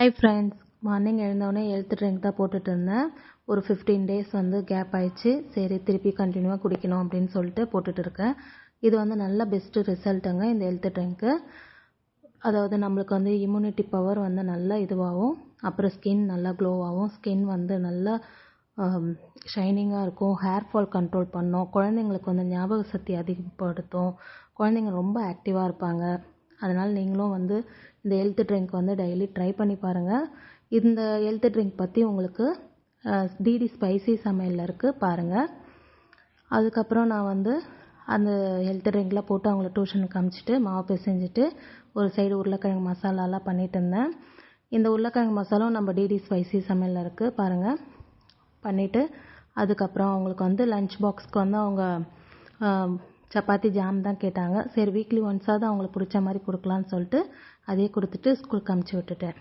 Hi friends, morning எழுந்தோடனே health drink தான் போட்டுட்டு இருந்தேன். ஒரு 15 டேஸ் கேப் ஆயிடுச்சு. சரி திருப்பி கண்டினியூவாக குடிக்கணும் அப்படின்னு சொல்லிட்டு போட்டுட்டு இருக்கேன். இது நல்ல பெஸ்ட்டு ரிசல்ட்டுங்க இந்த ஹெல்த் ட்ரிங்க்கு. அதாவது நம்மளுக்கு இம்யூனிட்டி பவர் நல்லா இதுவாகும். அப்புறம் ஸ்கின் நல்லா க்ளோவாகும். ஸ்கின் நல்லா ஷைனிங்காக இருக்கும். ஹேர் ஃபால் கண்ட்ரோல் பண்ணும். குழந்தைங்களுக்கு ஞாபக சக்தி அதிகப்படுத்தும். குழந்தைங்க ரொம்ப ஆக்டிவாக இருப்பாங்க. அதனால் நீங்களும் இந்த ஹெல்த் ட்ரிங்க் டெய்லி ட்ரை பண்ணி பாருங்கள். இந்த ஹெல்த் ட்ரிங்க் பற்றி உங்களுக்கு டிடி ஸ்பைசி சமையலில் இருக்குது பாருங்கள். அதுக்கப்புறம் நான் அந்த ஹெல்த் ட்ரிங்க்லாம் போட்டு அவங்கள டியூஷனுக்கு அனுப்பிச்சிட்டு மாவு பிசைஞ்சிட்டு ஒரு சைடு உருளைக்கிழங்கு மசாலாலாம் பண்ணிட்டு இருந்தேன். இந்த உருளைக்கிழங்கு மசாலும் நம்ம டிடி ஸ்பைசி சமையலில் இருக்குது பாருங்கள். பண்ணிவிட்டு அதுக்கப்புறம் அவங்களுக்கு லஞ்ச் பாக்ஸ்க்கு அவங்க சப்பாத்தி ஜாம் தான் கேட்டாங்க. சரி வீக்லி ஒன்ஸாவது அவங்களுக்கு பிடிச்ச மாதிரி கொடுக்கலான்னு சொல்லிட்டு அதையே கொடுத்துட்டு ஸ்கூலுக்கு அனுப்பிச்சி விட்டுட்டேன்.